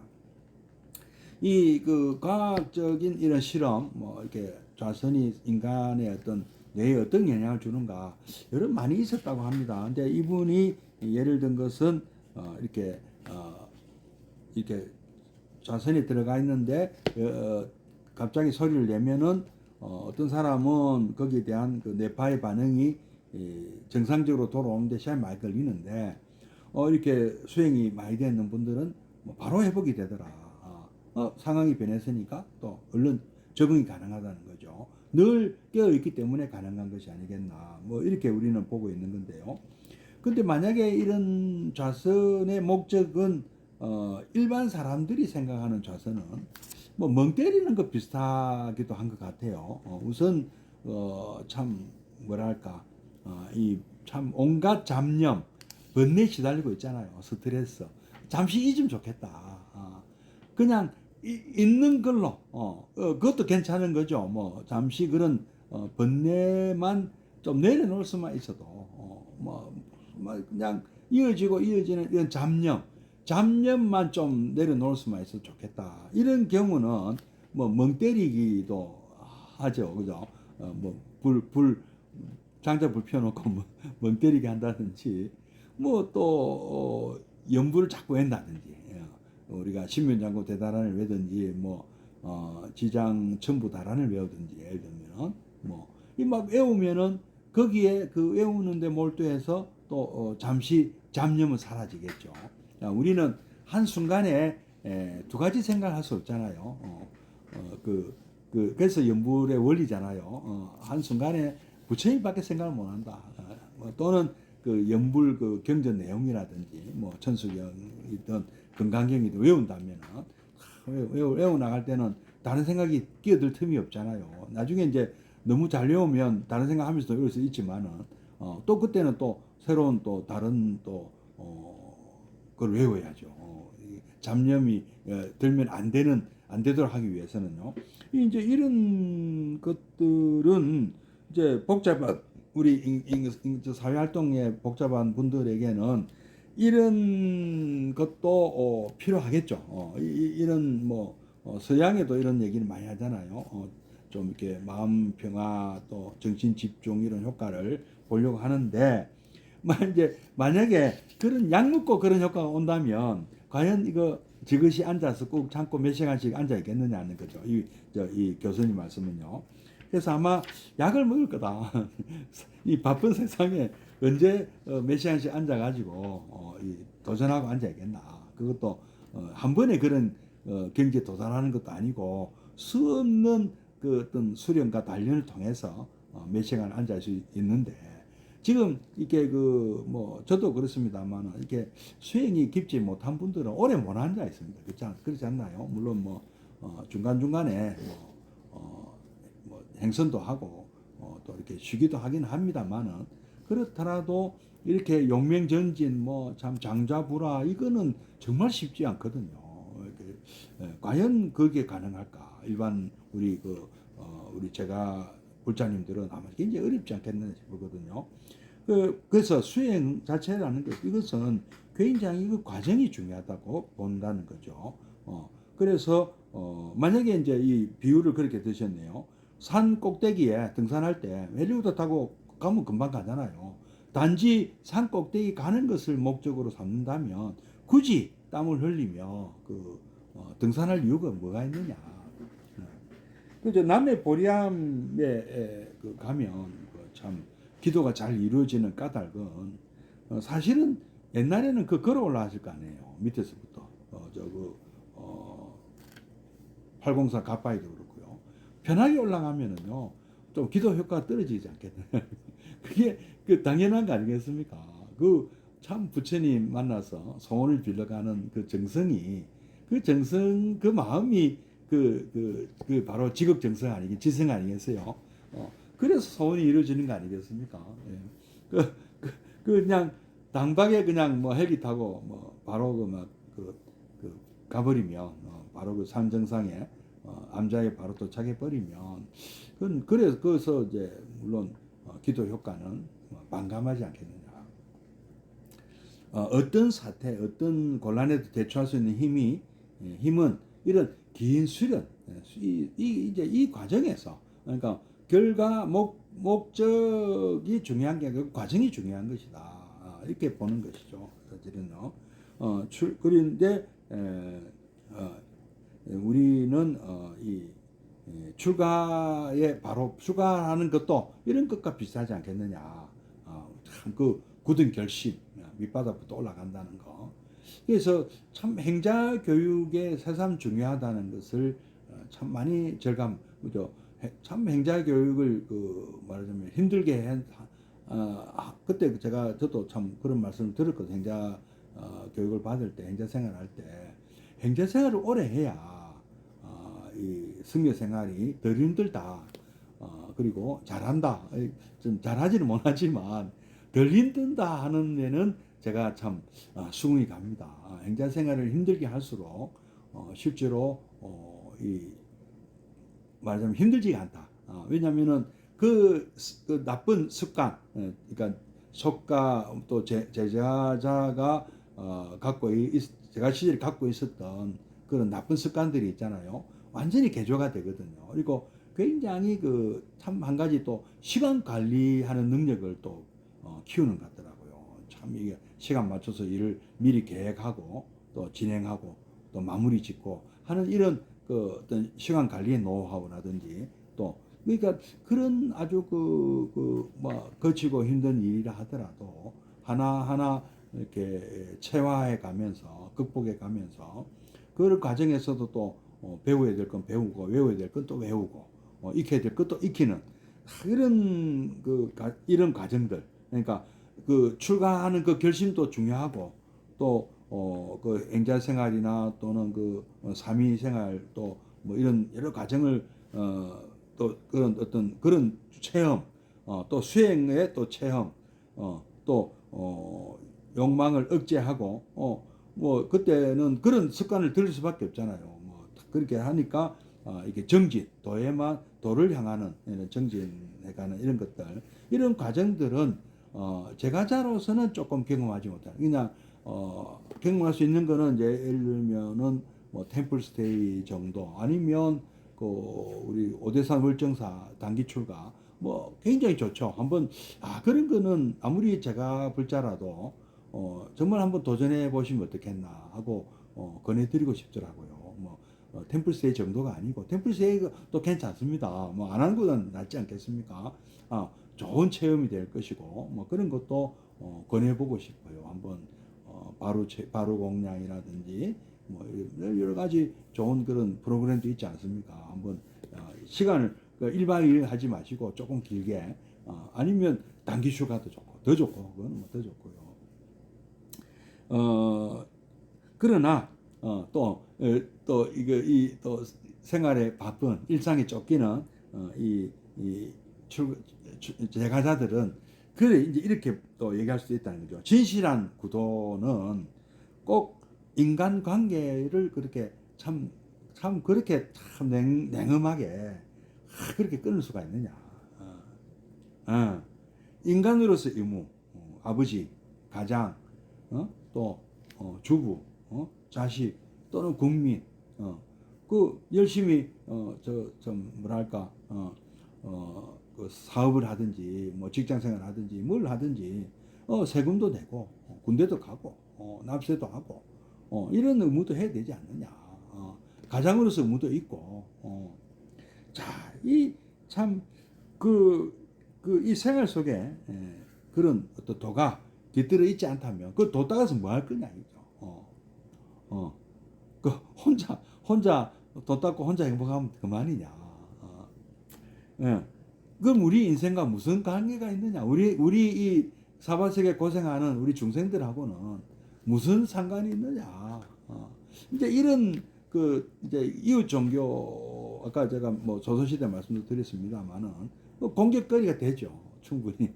이 그 과학적인 이런 실험, 뭐 이렇게 좌선이 인간의 어떤 뇌에 어떤 영향을 주는가 여러 많이 있었다고 합니다. 근데 이분이 예를 든 것은 이렇게 좌선이 들어가 있는데 갑자기 소리를 내면은 어떤 사람은 거기에 대한 그 뇌파의 반응이 정상적으로 돌아오는데 시간이 많이 걸리는데 이렇게 수행이 많이 되는 분들은 뭐 바로 회복이 되더라. 상황이 변했으니까 또 얼른 적응이 가능하다는 거죠. 늘 깨어있기 때문에 가능한 것이 아니겠나. 뭐 이렇게 우리는 보고 있는 건데요. 근데 만약에 이런 좌선의 목적은 일반 사람들이 생각하는 좌선은 뭐 멍 때리는 것 비슷하기도 한 것 같아요. 우선 참 뭐랄까 이 참 온갖 잡념 번뇌에 시달리고 있잖아요. 스트레스 잠시 잊으면 좋겠다. 그냥 있는 걸로 그것도 괜찮은 거죠. 뭐 잠시 그런 번뇌만 좀 내려놓을 수만 있어도 뭐 그냥 이어지는 이런 잡념만 좀 내려놓을 수만 있어도 좋겠다. 이런 경우는 뭐 멍 때리기도 하죠, 그죠? 뭐 장작불 펴놓고 멍 때리게 한다든지 뭐 또 연불을 자꾸 한다든지. 우리가 신면장구 대단한을 외든지 뭐 지장 천부 다란을 외우든지 예를 들면 뭐 이 막 외우면은 거기에 그 외우는데 몰두해서 또 잠시 잡념은 사라지겠죠. 우리는 한 순간에 두 가지 생각을 할 수 없잖아요. 그래서 연불의 원리잖아요. 한 순간에 부처님밖에 생각을 못한다. 또는 그 연불 그 경전 내용이라든지 뭐 천수경이든 건강경이든 외운다면 외워 나갈 때는 다른 생각이 끼어들 틈이 없잖아요. 나중에 이제 너무 잘 외우면 다른 생각하면서도 외울 수 있지만은 또 그때는 또 새로운 또 다른 또 그걸 외워야죠. 잡념이 들면 안 되도록 하기 위해서는요. 이제 이런 것들은 이제 복잡한 우리 사회활동에 복잡한 분들에게는 이런 것도 필요하겠죠. 이런 뭐 서양에도 이런 얘기를 많이 하잖아요. 좀 이렇게 마음 평화 또 정신 집중 이런 효과를 보려고 하는데 이제 만약에 그런 약 먹고 그런 효과가 온다면 과연 이거 지그시 앉아서 꾹 참고 몇 시간씩 앉아 있겠느냐는 거죠. 이 교수님 말씀은요. 그래서 아마 약을 먹을 거다. 이 바쁜 세상에 언제 몇 시간씩 앉아가지고 도전하고 앉아야겠나. 그것도 한 번에 그런 경지에 도달하는 것도 아니고 수 없는 그 어떤 수련과 단련을 통해서 몇 시간 앉을 수 있는데 지금 이게 그 뭐 저도 그렇습니다만 이렇게 수행이 깊지 못한 분들은 오래 못 앉아 있습니다. 그렇지 않나요? 물론 뭐 중간 중간에 뭐 행선도 하고 또 이렇게 쉬기도 하긴 합니다만은 그렇더라도 이렇게 용맹전진 뭐 참 장좌불화 이거는 정말 쉽지 않거든요. 과연 그게 가능할까? 일반 우리 우리 제가 불자님들은 아마 굉장히 어렵지 않겠나 싶거든요. 그래서 수행 자체라는 것 이것은 굉장히 그 과정이 중요하다고 본다는 거죠. 그래서 만약에 이제 이 비유를 그렇게 드셨네요. 산 꼭대기에 등산할 때 헬리콥터 타고 가면 금방 가잖아요. 단지 산 꼭대기 가는 것을 목적으로 삼는다면 굳이 땀을 흘리며 등산할 이유가 뭐가 있느냐. 그저 남해 보리암에 그 가면 참 기도가 잘 이루어지는 까닭은 사실은 옛날에는 그 걸어 올라왔을 거 아니에요. 밑에서부터 저그 804 갓바위도 그렇고요. 편하게 올라가면은요 좀 기도 효과가 떨어지지 않겠나요? 그게 그 당연한 거 아니겠습니까? 그 참 부처님 만나서 소원을 빌려가는 그 정성이 그 정성 그 마음이 바로 직업 정성 아니겠 지성 아니겠어요? 그래서 소원이 이루어지는 거 아니겠습니까? 예. 그냥 당박에 그냥 뭐 헬기 타고 뭐 바로 가버리면 바로 그 산 정상에 암자에 바로 도착해 버리면 그건 그래서 이제 물론 기도 효과는 반감하지 않겠느냐. 어떤 사태, 어떤 곤란에도 대처할 수 있는 힘은 이런 긴 수련, 이제 이 과정에서 그러니까 결과 목적이 중요한 게 아니고 과정이 중요한 것이다. 이렇게 보는 것이죠. 사실은요. 그런데 우리는 출가에 바로 출가하는 것도 이런 것과 비슷하지 않겠느냐. 참 그 굳은 결심, 밑바닥부터 올라간다는 거. 그래서 참 행자 교육에 새삼 중요하다는 것을 참 많이 그죠? 참 행자 교육을 말하자면 힘들게 그때 저도 참 그런 말씀을 들었거든요. 행자 교육을 받을 때, 행자 생활을 할 때, 행자 생활을 오래 해야 이 승려 생활이 덜 힘들다. 그리고 잘한다. 좀 잘하지는 못하지만 덜 힘든다 하는 데는 제가 참 수긍이 갑니다. 행자 생활을 힘들게 할수록 실제로 말하자면 힘들지가 않다. 왜냐하면은 그 나쁜 습관, 그러니까 속가 또 제자가 제가 시절에 갖고 있었던 그런 나쁜 습관들이 있잖아요. 완전히 개조가 되거든요. 그리고 굉장히 참 한 가지 또 시간 관리하는 능력을 또 키우는 것 같더라고요. 참 이게 시간 맞춰서 일을 미리 계획하고 또 진행하고 또 마무리 짓고 하는 이런 어떤 시간 관리의 노하우라든지 또 그러니까 그런 아주 뭐 거치고 힘든 일이라 하더라도 하나하나 이렇게 체화해 가면서 극복해 가면서 그 과정에서도 또 배워야 될 건 배우고 외워야 될 건 또 외우고 익혀야 될 것도 익히는 이런 과정들. 그러니까 출가하는 그 결심도 중요하고 또 그 행자 생활이나 또는 삼위 생활 또 뭐 이런 여러 과정을 또 그런 어떤 그런 체험 또 수행의 또 체험 또 욕망을 억제하고 뭐 그때는 그런 습관을 들일 수밖에 없잖아요. 뭐 그렇게 하니까 이게 정진 도를 향하는 이런 정진해가는 이런 것들 이런 과정들은 제가자로서는 조금 경험하지 못하는 그냥 경험할 수 있는 거는 이제 예를 들면은 뭐 템플스테이 정도 아니면 우리 오대산 월정사 단기 출가 뭐 굉장히 좋죠. 한번 그런 거는 아무리 제가 불자라도 정말 한번 도전해 보시면 어떻겠나 하고 권해드리고 싶더라고요. 뭐 템플스테이 정도가 아니고 템플스테이가 또 괜찮습니다. 뭐 안 하는 것은 낫지 않겠습니까? 좋은 체험이 될 것이고 뭐 그런 것도 권해보고 싶어요. 한번 바로 공양이라든지 뭐 여러 가지 좋은 그런 프로그램도 있지 않습니까? 한번 시간을 1박 2일 하지 마시고 조금 길게 아니면 단기 휴가도 좋고 더 좋고 그건 뭐 더 좋고요. 그러나 또 생활에 바쁜 일상에 쫓기는 제가자들은 그래 이제 이렇게 또 얘기할 수 있다는 거죠. 진실한 구도는 꼭 인간 관계를 그렇게 참 그렇게 참 냉엄하게 그렇게 끊을 수가 있느냐. 인간으로서 의무, 아버지, 가장, 또 주부, 자식 또는 국민, 열심히 좀 뭐랄까 그 사업을 하든지 뭐 직장생활을 하든지 뭘 하든지 세금도 내고 군대도 가고 납세도 하고 이런 의무도 해야 되지 않느냐. 가장으로서 의무도 있고 자, 이 참 이 생활 속에 그런 어떤 도가 깃들어 있지 않다면 그 도 따라서 뭐 할 거냐 이죠. 그 혼자 돈 닦고 혼자 행복하면 그만이냐. 예. 그럼 우리 인생과 무슨 관계가 있느냐? 우리 이 사바세계 고생하는 우리 중생들하고는 무슨 상관이 있느냐? 이제 이런 이제 이웃 종교 아까 제가 뭐 조선시대 말씀도 드렸습니다만은 공격거리가 되죠. 충분히.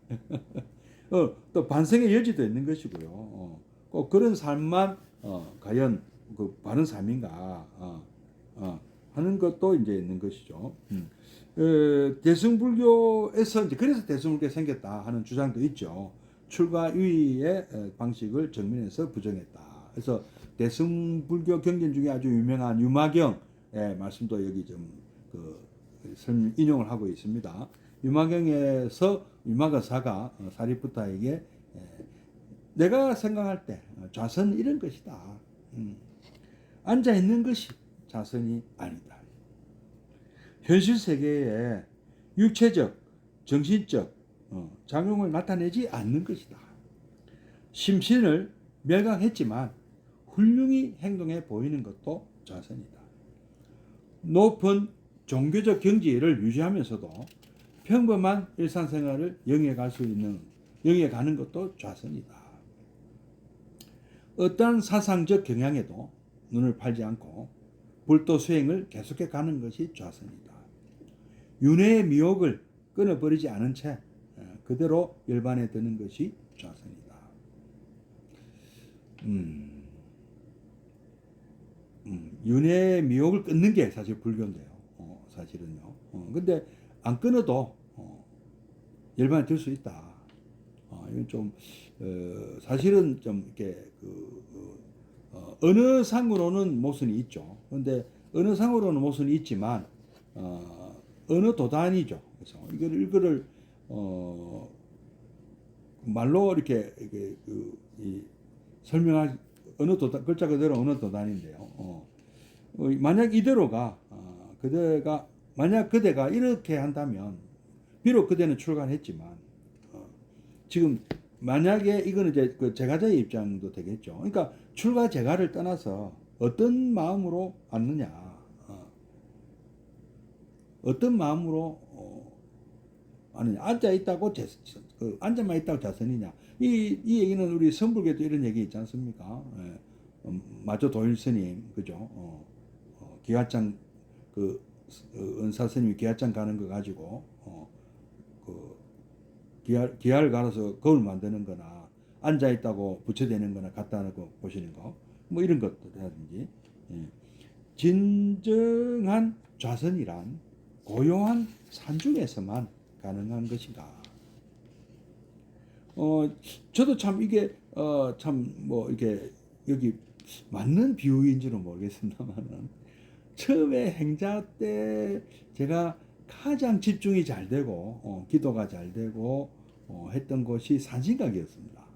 또 반성의 여지도 있는 것이고요. 꼭 그런 삶만 과연 그 바른 삶인가 하는 것도 이제 있는 것이죠. 대승불교에서 이제 그래서 대승불교가 생겼다 하는 주장도 있죠. 출가 유의의 방식을 정면에서 부정했다. 그래서 대승불교 경전 중에 아주 유명한 유마경의 말씀도 여기 좀 인용을 하고 있습니다. 유마경에서 유마가사가 사리푸타에게 내가 생각할 때 좌선은 이런 것이다. 앉아 있는 것이 좌선이 아니다. 현실 세계에 육체적, 정신적 작용을 나타내지 않는 것이다. 심신을 멸각했지만 훌륭히 행동해 보이는 것도 좌선이다. 높은 종교적 경지를 유지하면서도 평범한 일상생활을 영위해가는 것도 좌선이다. 어떠한 사상적 경향에도 눈을 팔지 않고 불도 수행을 계속해 가는 것이 좌선이다. 윤회의 미혹을 끊어버리지 않은 채 그대로 열반에 드는 것이 좌선이다. 윤회의 미혹을 끊는 게 사실 불교인데요. 사실은요. 근데 안 끊어도 열반에 들 수 있다. 이건 좀 사실은 좀 이렇게 어느 상으로는 모순이 있죠. 그런데 어느 상으로는 모순이 있지만 어느 도단이죠. 그래서 이거를 말로 이렇게 설명할 어느 도단 글자 그대로 어느 도단인데요. 만약 이대로가 만약 그대가 이렇게 한다면 비록 그대는 출가했지만 지금 만약에 이거는 이제 제가자의 입장도 되겠죠. 그러니까 출가 제가를 떠나서 어떤 마음으로 앉느냐, 어떤 마음으로 앉느냐, 앉아 있다고 앉아만 있다고 자선이냐. 이 얘기는 우리 선불교도 이런 얘기 있지 않습니까? 마조 도일 스님, 그죠? 기와장 은사 스님이 기와장 가는 거 가지고 기아를 갈아서 거울 만드는 거나 앉아 있다고 부처되는 거나 갖다 놓고 보시는 거 뭐 이런 것들이라든지 진정한 좌선이란 고요한 산중에서만 가능한 것인가. 저도 참 이게 참 뭐 이게 여기 맞는 비유인지는 모르겠습니다만은 처음에 행자 때 제가 가장 집중이 잘 되고 기도가 잘 되고 했던 곳이 산신각이었습니다.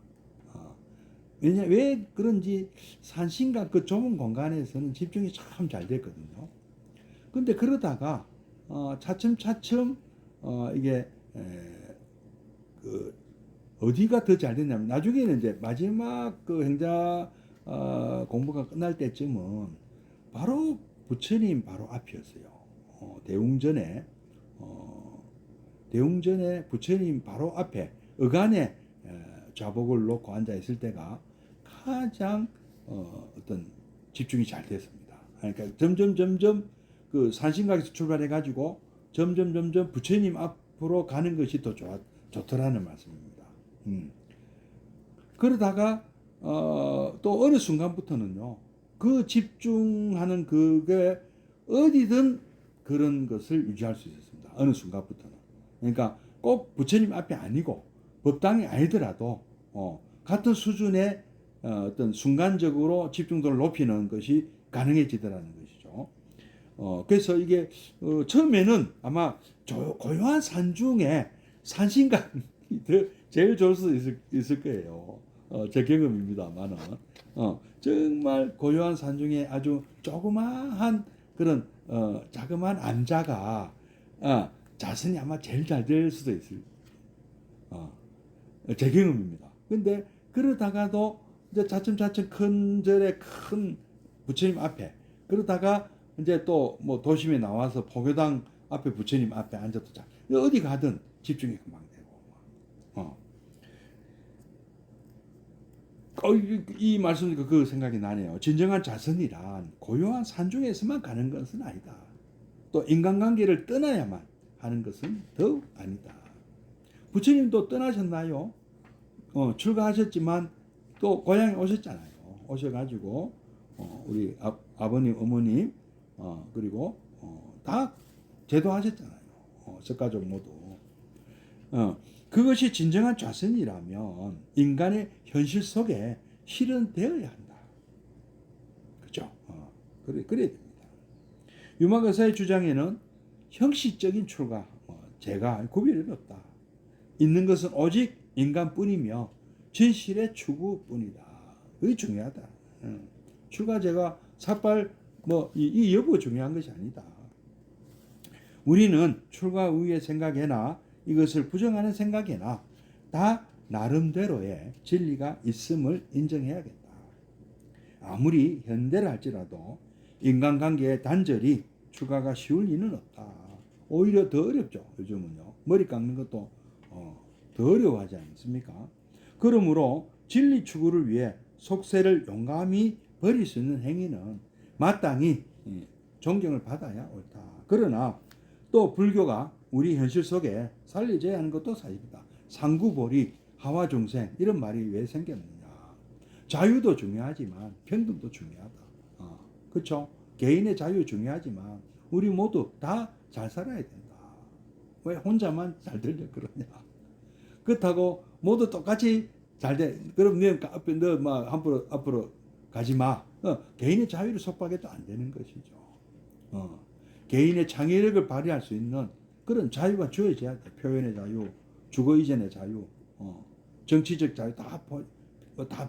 왜 그런지 산신각 그 좁은 공간에서는 집중이 참 잘 됐거든요. 근데 그러다가 차츰차츰 이게 어디가 더 잘 됐냐면 나중에는 이제 마지막 행자 공부가 끝날 때쯤은 바로 부처님 바로 앞이었어요. 대웅전에 부처님 바로 앞에 의간에 좌복을 놓고 앉아 있을 때가 가장 어떤 집중이 잘 됐습니다. 그러니까 점점 그 산신각에서 출발해 가지고 점점 부처님 앞으로 가는 것이 더 좋더라는 말씀입니다. 그러다가 또 어느 순간부터는요, 그 집중하는 그게 어디든 그런 것을 유지할 수 있었습니다. 어느 순간부터는. 그러니까 꼭 부처님 앞이 아니고 법당이 아니더라도 같은 수준의 어떤 순간적으로 집중도를 높이는 것이 가능해지더라는 것이죠. 그래서 이게 처음에는 아마 고요한 산중에 산신각이 제일 좋을 수 있을 거예요. 제 경험입니다만은 정말 고요한 산중에 아주 조그마한 그런 자그마한 암자가 자선이 아마 제일 잘 될 수도 있을 제 경험입니다. 근데 그러다가도 이제 차츰차츰 큰 절에 큰 부처님 앞에 그러다가 이제 또 뭐 도심에 나와서 포교당 앞에 부처님 앞에 앉아도 자 어디 가든 집중이 금방 되고 이 말씀 듣고 그 생각이 나네요. 진정한 자선이란 고요한 산중에서만 가는 것은 아니다. 또 인간관계를 떠나야만 하는 것은 더욱 아니다. 부처님도 떠나셨나요? 출가하셨지만 또 고향에 오셨잖아요. 오셔가지고 우리 아버님, 어머님 그리고 다 제도하셨잖아요. 석가족 모두. 그것이 진정한 좌선이라면 인간의 현실 속에 실현되어야 한다. 그죠? 그래야 됩니다. 유막 의사의 주장에는 형식적인 출가, 제가 구별이 없다. 있는 것은 오직 인간뿐이며 진실의 추구뿐이다. 그게 중요하다. 출가제가 삭발 이 여부가 중요한 것이 아니다. 우리는 출가 후의 생각에나 이것을 부정하는 생각에나 다 나름대로의 진리가 있음을 인정해야겠다. 아무리 현대를 할지라도 인간관계의 단절이 출가가 쉬울 리는 없다. 오히려 더 어렵죠. 요즘은요. 머리 깎는 것도 더 어려워하지 않습니까? 그러므로 진리 추구를 위해 속세를 용감히 버릴 수 있는 행위는 마땅히 존경을 받아야 옳다. 그러나 또 불교가 우리 현실 속에 살려져야 하는 것도 사실이다. 상구보리, 하와중생 이런 말이 왜 생겼느냐. 자유도 중요하지만 평등도 중요하다. 그렇죠? 개인의 자유 중요하지만 우리 모두 다 잘 살아야 된다. 왜 혼자만 잘 되려 그러냐. 그렇다고 모두 똑같이 잘 돼. 그럼 너 앞으로 가지 마. 개인의 자유를 속박해도 안 되는 것이죠. 개인의 창의력을 발휘할 수 있는 그런 자유가 주어져야 돼. 표현의 자유, 주거 이전의 자유, 정치적 자유 다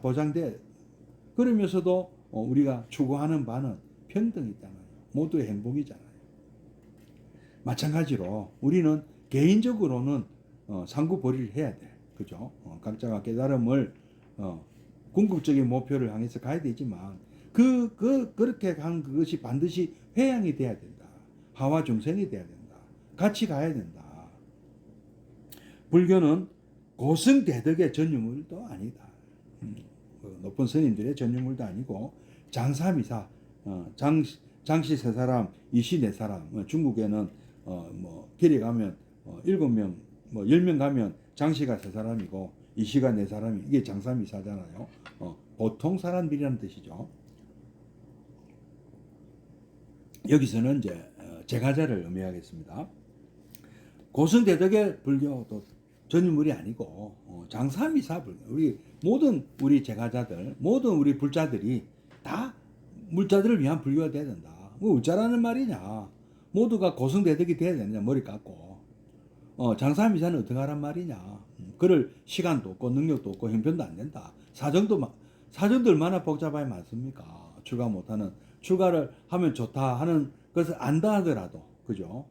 보장돼. 그러면서도 우리가 추구하는 바는 평등이잖아요. 모두의 행복이잖아요. 마찬가지로 우리는 개인적으로는 상구보리를 해야 돼. 그죠? 각자가 깨달음을 궁극적인 목표를 향해서 가야 되지만 그렇게 간 그것이 반드시 회양이 돼야 된다. 하와 중생이 돼야 된다. 같이 가야 된다. 불교는 고승대덕의 전유물도 아니다. 높은 스님들의 전유물도 아니고 장사미사, 장씨 3사람, 이씨 4사람. 중국에는 길에 가면 7명, 10명 가면 장씨가 3사람이고 이씨가 4사람이 이게 장사미사잖아요. 보통 사람들이라는 뜻이죠. 여기서는 이제 제가자를 의미하겠습니다. 고승대덕의 불교도 전유물이 아니고 장사미사 불교. 우리 제가자들, 모든 우리 불자들이 다 물자들을 위한 불교가 돼야 된다. 뭐 어쩌라는 말이냐. 모두가 고승대덕이 돼야 되느냐. 머리 깎고. 장사미사는 어떻게 하란 말이냐. 그럴 시간도 없고 능력도 없고 형편도 안 된다. 사정도 얼마나 복잡하게 많습니까? 출가 못하는. 출가를 하면 좋다 하는 것을 안다 하더라도 그죠?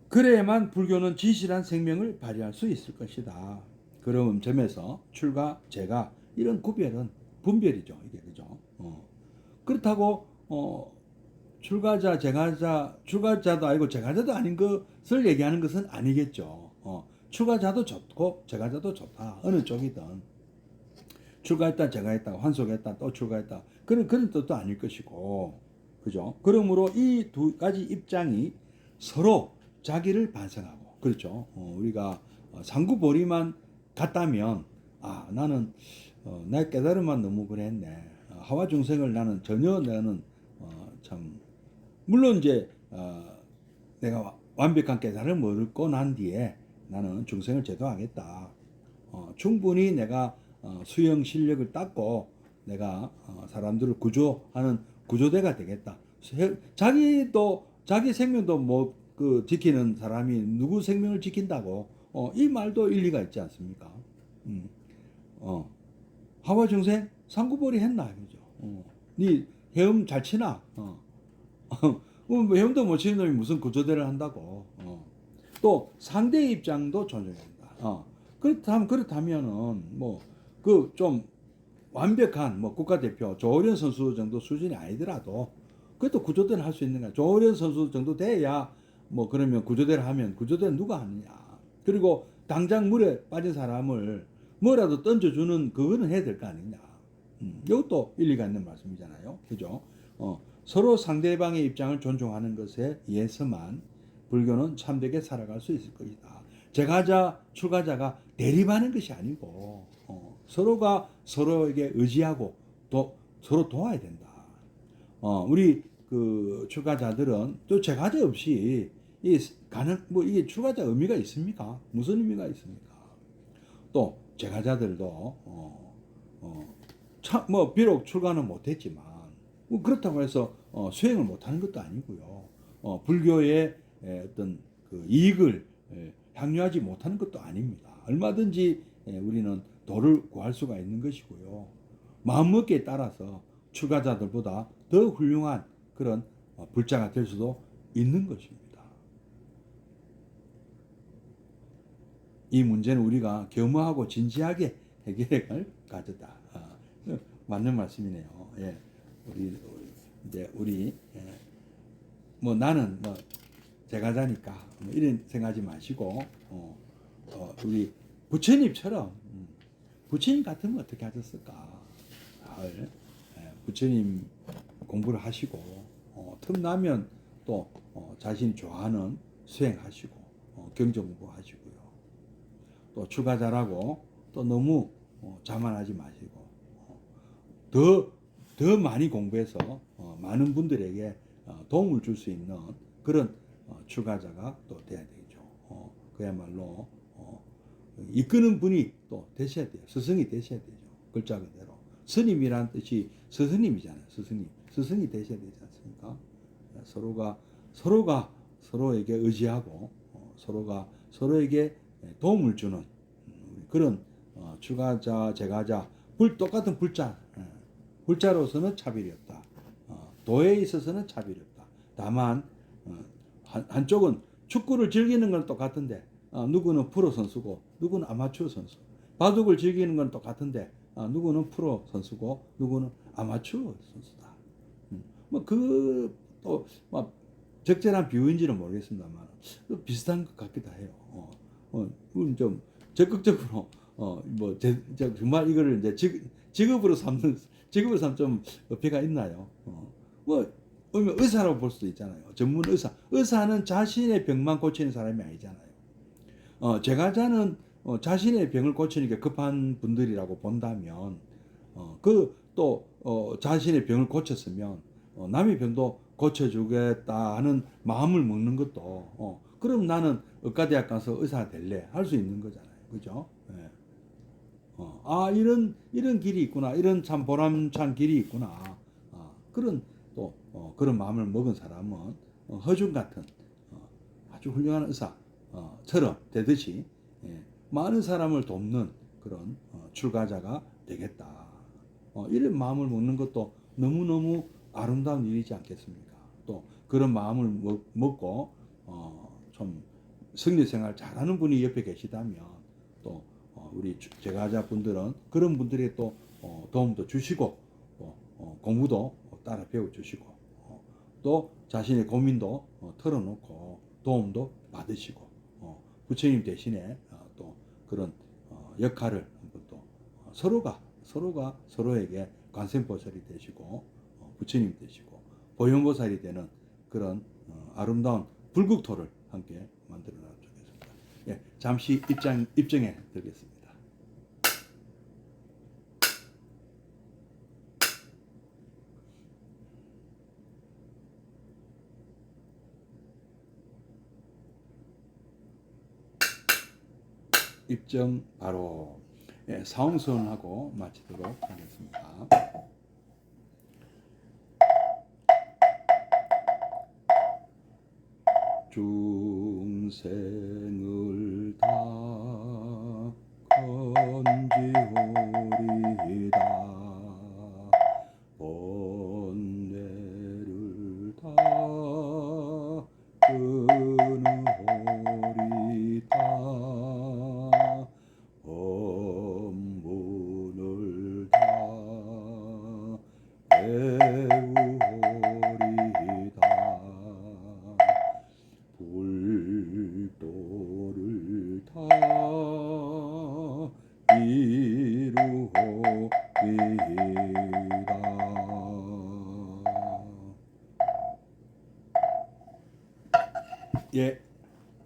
그래야만 불교는 진실한 생명을 발휘할 수 있을 것이다. 그런 점에서 출가, 제가 이런 구별은 분별이죠. 이게 그죠? 그렇다고 출가자, 제가자, 출가자도 아니고 제가자도 아닌 것을 얘기하는 것은 아니겠죠. 출가자도 좋고 제가자도 좋다. 어느 쪽이든 출가했다, 제가했다, 환속했다, 또 출가했다. 그런 뜻도 아닐 것이고, 그죠? 그러므로 이 두 가지 입장이 서로 자기를 반성하고, 그렇죠? 우리가 상구보리만 갔다면, 나는 내 깨달음만 너무 그랬네. 하와 중생을 나는 전혀 참 물론 이제 내가 완벽한 깨달음을 얻고 난 뒤에 나는 중생을 제도하겠다. 충분히 내가 수영 실력을 닦고 내가 사람들을 구조하는 구조대가 되겠다. 자기 생명도 지키는 사람이 누구 생명을 지킨다고 이 말도 일리가 있지 않습니까? 하와 중생 상구보리 했나 그죠? 네 헤엄 잘 치나? 뭐 헤엄도 못 치는 놈이 무슨 구조대를 한다고. 또 상대의 입장도 존중해야 된다. 그렇다면은 뭐 그 좀 완벽한 뭐 국가대표 조호련 선수 정도 수준이 아니더라도 그것도 구조대를 할 수 있는 거야. 조호련 선수 정도 돼야 뭐 그러면 구조대를 하면 구조대는 누가 하느냐. 그리고 당장 물에 빠진 사람을 뭐라도 던져주는 그거는 해야 될 거 아니냐. 이것도 일리가 있는 말씀이잖아요. 그죠? 서로 상대방의 입장을 존중하는 것에 의해서만 불교는 참되게 살아갈 수 있을 것이다. 제가자, 출가자가 대립하는 것이 아니고 서로가 서로에게 의지하고 또 서로 도와야 된다. 우리 그 출가자들은 또 제가자 없이 이게 출가자 의미가 있습니까? 무슨 의미가 있습니까? 또 제가자들도 뭐 비록 출가는 못했지만 뭐 그렇다고 해서 수행을 못하는 것도 아니고요. 불교의 어떤 그 이익을 향유하지 못하는 것도 아닙니다. 얼마든지 우리는 도를 구할 수가 있는 것이고요. 마음먹기에 따라서 출가자들보다 더 훌륭한 그런 불자가 될 수도 있는 것입니다. 이 문제는 우리가 겸허하고 진지하게 해결해 갈 가져다. 맞는 말씀이네요. 예. 우리 뭐 나는 뭐 제가자니까 뭐 이런 생각하지 마시고 우리 부처님처럼 부처님 같으면 어떻게 하셨을까? 부처님 공부를 하시고 틈나면 또 자신이 좋아하는 수행하시고 경전 공부하시고요. 또 출가자라고 또 너무 자만하지 마시고 더 많이 공부해서 많은 분들에게 도움을 줄 수 있는 그런 출가자가 또 돼야 되죠. 그야말로 이끄는 분이 또 되셔야 돼요. 스승이 되셔야 되죠. 글자 그대로 스님이란 뜻이 스승님이잖아요. 스승이 되셔야 되지 않습니까? 서로가 서로에게 의지하고 서로가 서로에게 도움을 주는 그런 출가자, 제가자, 똑같은 불자로서는 차별이 없다. 도에 있어서는 차별이 없다. 다만 한쪽은 축구를 즐기는 건 똑같은데 누구는 프로 선수고 누구는 아마추어 선수. 바둑을 즐기는 건 똑같은데 누구는 프로 선수고 누구는 아마추어 선수다. 또 적절한 비유인지는 모르겠습니다만 비슷한 것 같기도 해요. 좀 적극적으로 정말 이거를 이제 직업으로 삼는 좀 어폐가 있나요? 의사라고 볼 수도 있잖아요. 전문 의사. 의사는 자신의 병만 고치는 사람이 아니잖아요. 제가자는 자신의 병을 고치는 게 급한 분들이라고 본다면, 자신의 병을 고쳤으면, 남의 병도 고쳐주겠다 하는 마음을 먹는 것도, 그럼 나는 의과대학 가서 의사 될래? 할 수 있는 거잖아요. 그죠? 예. 이런 길이 있구나. 이런 참 보람찬 길이 있구나. 그런 마음을 먹은 사람은 허준 같은 아주 훌륭한 의사처럼 되듯이 많은 사람을 돕는 그런 출가자가 되겠다. 이런 마음을 먹는 것도 너무너무 아름다운 일이지 않겠습니까? 또 그런 마음을 먹고 좀 승리생활 잘하는 분이 옆에 계시다면 또 우리 제가자 분들은 그런 분들이 또 도움도 주시고 또 공부도 따라 배워주시고 또 자신의 고민도 털어놓고 도움도 받으시고 부처님 대신에 또 그런 역할을 한번 또 서로가 서로에게 관세음보살이 되시고 부처님 되시고 보현보살이 되는 그런 아름다운 불국토를 함께 만들어 나가겠습니다. 예, 잠시 입정해 드리겠습니다. 입정 바로 사홍선하고 마치도록 하겠습니다. 중생을 다 건지오리다 본뇌를 다 예,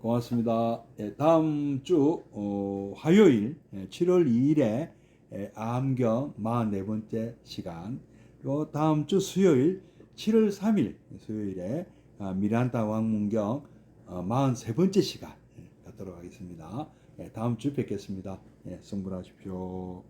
고맙습니다. 예, 다음 주 화요일 7월 2일에 암경 44번째 시간, 또 다음 주 수요일 7월 3일 수요일에 미란다 왕문경 43번째 시간 갖도록 하겠습니다. 예, 다음 주 뵙겠습니다. 예, 성불하십시오.